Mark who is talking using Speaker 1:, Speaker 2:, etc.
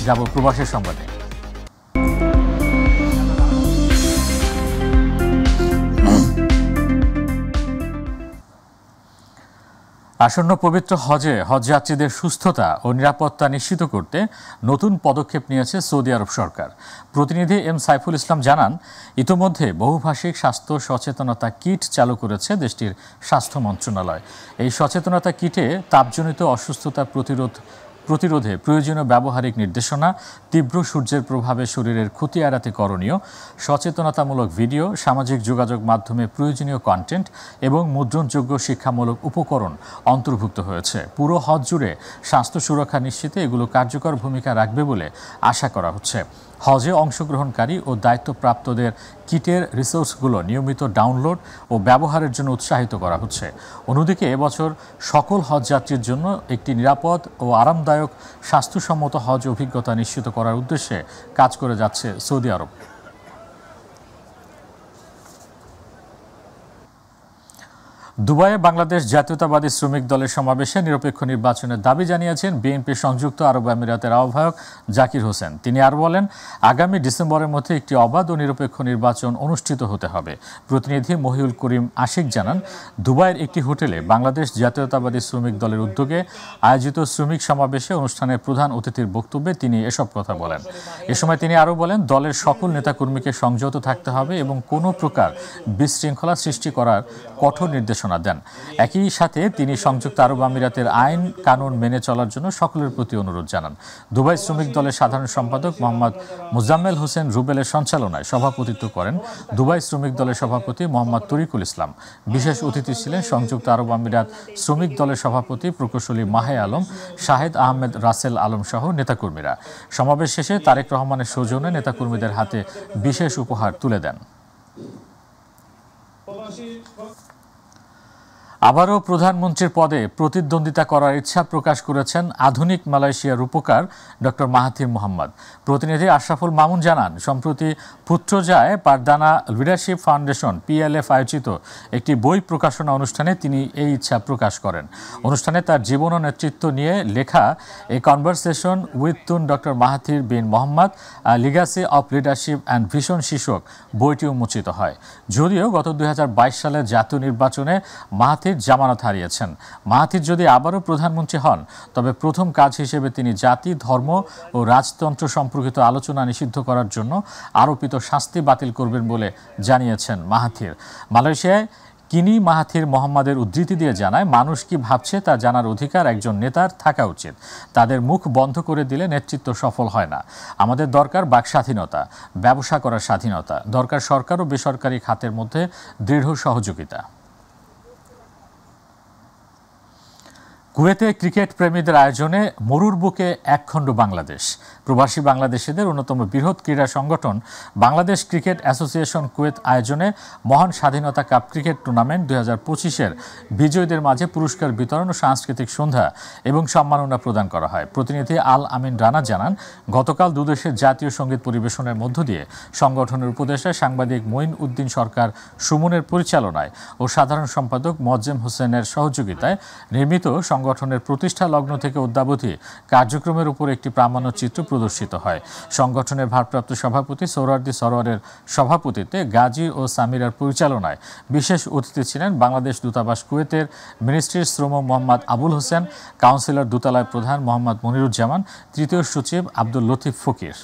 Speaker 1: যাব প্রবাসের সংবাদে। আসন্ন পবিত্র হজযাত্রীদের সুস্থতা ও নিরাপত্তা নিশ্চিত করতে নতুন পদক্ষেপ নিয়েছে সৌদি আরব সরকার। প্রতিনিধি এম সাইফুল ইসলাম জানান, ইতোমধ্যে বহুভাষিক স্বাস্থ্য সচেতনতা কিট চালু করেছে দেশটির স্বাস্থ্য মন্ত্রণালয়। এই সচেতনতা কিটে তাপজনিত অসুস্থতা প্রতিরোধে প্রয়োজনীয় ব্যবহারিক নির্দেশনা, তীব্র সূর্যের প্রভাবে শরীরের ক্ষতি এড়াতে করণীয়, সচেতনতামূলক ভিডিও, সামাজিক যোগাযোগ মাধ্যমে প্রয়োজনীয় কন্টেন্ট এবং মুদ্রণযোগ্য শিক্ষামূলক উপকরণ অন্তর্ভুক্ত হয়েছে। পুরো হজ জুড়ে স্বাস্থ্য সুরক্ষা নিশ্চিতে এগুলো কার্যকর ভূমিকা রাখবে বলে আশা করা হচ্ছে। হজে অংশগ্রহণকারী ও দায়িত্বপ্রাপ্তদের কিটের রিসোর্সগুলো নিয়মিত ডাউনলোড ও ব্যবহারের জন্য উৎসাহিত করা হচ্ছে। অন্যদিকে এবছর সকল হজযাত্রীর জন্য একটি নিরাপদ ও আরামদায়ক স্বাস্থ্যসম্মত হজ অভিজ্ঞতা নিশ্চিত করার উদ্দেশ্যে কাজ করে যাচ্ছে সৌদি আরব। দুবাইয়ে বাংলাদেশ জাতীয়তাবাদী শ্রমিক দলের সমাবেশে নিরপেক্ষ নির্বাচনের দাবি জানিয়েছেন বিএনপি সংযুক্ত আরব আমিরাতের আহ্বায়ক জাকির হোসেন। তিনি আরও বলেন, আগামী ডিসেম্বরের মধ্যে একটি অবাধ ও নিরপেক্ষ নির্বাচন অনুষ্ঠিত হতে হবে। প্রতিনিধি মহিউল করিম আশিক জানান, দুবাইয়ের একটি হোটেলে বাংলাদেশ জাতীয়তাবাদী শ্রমিক দলের উদ্যোগে আয়োজিত শ্রমিক সমাবেশে অনুষ্ঠানের প্রধান অতিথির বক্তব্যে তিনি এসব কথা বলেন। এ সময় তিনি আরও বলেন, দলের সকল নেতাকর্মীকে সংযত থাকতে হবে এবং কোনো প্রকার বিশৃঙ্খলা সৃষ্টি করার কঠোর নির্দেশ দেন। একই সাথে তিনি সংযুক্ত আরব আমিরাতের আইন কানুন মেনে চলার জন্য সকলের প্রতি অনুরোধ জানান। দুবাই শ্রমিক দলের সাধারণ সম্পাদক মোহাম্মদ মুজাম্মেল হোসেন রুবেলের সঞ্চালনায় সভাপতিত্ব করেন দুবাই শ্রমিক দলের সভাপতি মোহাম্মদ তরিকুল ইসলাম। বিশেষ অতিথি ছিলেন সংযুক্ত আরব আমিরাত শ্রমিক দলের সভাপতি প্রকৌশলী মাহে আলম, শাহেদ আহমেদ রাসেল আলম সহ নেতাকর্মীরা। সমাবেশ শেষে তারেক রহমানের সৌজন্যে নেতাকর্মীদের হাতে বিশেষ উপহার তুলে দেন। আবারও প্রধানমন্ত্রীর পদে প্রতিদ্বন্দ্বিতা করার ইচ্ছা প্রকাশ করেছেন আধুনিক মালয়েশিয়ার রূপকার ডক্টর মাহাথির মোহাম্মদ। প্রতিনিধি আশরাফুল মামুন জানান, সম্প্রতি পুত্রজায় পারদানা লিডারশিপ ফাউন্ডেশন PLF আয়োজিত একটি বই প্রকাশনা অনুষ্ঠানে তিনি এই ইচ্ছা প্রকাশ করেন। অনুষ্ঠানে তার জীবন ও নেতৃত্ব নিয়ে লেখা a conversation with Tun doctor Mahathir bin Mohamad, legacy of leadership and vision শীর্ষক বইটি উন্মোচিত হয়। যদিও গত 2022 সালের জাতীয় নির্বাচনে মাহাথির জামানত হারিয়েছেন। মাহাথির যদি আবারও প্রধানমন্ত্রী হন, তবে প্রথম কাজ হিসেবে তিনি জাতি, ধর্ম ও রাজতন্ত্র সম্পর্কিত আলোচনা নিষিদ্ধ করার জন্য আরোপিত শাস্তি বাতিল করবেন বলে জানিয়েছেন মাহাথির। মালয়েশিয়ায় কিনি মাহাথির মোহাম্মদের উদ্ধৃতি দিয়ে জানায়, মানুষ কি ভাবছে তা জানার অধিকার একজন নেতার থাকা উচিত। তাদের মুখ বন্ধ করে দিলে নেতৃত্ব সফল হয় না। আমাদের দরকার বাক স্বাধীনতা, ব্যবসা করার স্বাধীনতা, দরকার সরকার ও বেসরকারি খাতের মধ্যে দৃঢ় সহযোগিতা। কুয়েতে ক্রিকেট প্রেমীদের আয়োজনে মরুর বুকে একখণ্ড বাংলাদেশ। প্রবাসী বাংলাদেশিদের অন্যতম বৃহৎ ক্রীড়া সংগঠন বাংলাদেশ ক্রিকেট অ্যাসোসিয়েশন কুয়েত আয়োজনে মহান স্বাধীনতা কাপ ক্রিকেট টুর্নামেন্ট 2025-এর বিজয়ীদের মাঝে পুরস্কার বিতরণ ও সাংস্কৃতিক সন্ধ্যা এবং সম্মাননা প্রদান করা হয়। প্রতিনিধি আল আমিন রানা জানান, গতকাল দুদেশের জাতীয় সঙ্গীত পরিবেশনের মধ্য দিয়ে সংগঠনের উপদেষ্টা সাংবাদিক মঈন উদ্দিন সরকার সুমনের পরিচালনায় ও সাধারণ সম্পাদক মোয়াজ্জেম হোসেনের সহযোগিতায় নির্মিত সংগঠনের প্রতিষ্ঠা লগ্ন থেকে অদ্যাবধি কার্যক্রমের উপর একটি প্রামাণ্যচিত্র প্রদর্শিত হয়। সংগঠনের ভারপ্রাপ্ত সভাপতি সোহরাওয়ার্দী সরোয়ারের সভাপতিত্বে গাজী ও সামিরার পরিচালনায় বিশেষ অতিথি ছিলেন বাংলাদেশ দূতাবাস কুয়েতের মিনিস্ট্রির শ্রম মোহাম্মদ আবুল হোসেন, কাউন্সিলর দূতালয় প্রধান মোহাম্মদ মনিরুজ্জামান, তৃতীয় সচিব আব্দুল লতিফ ফকির।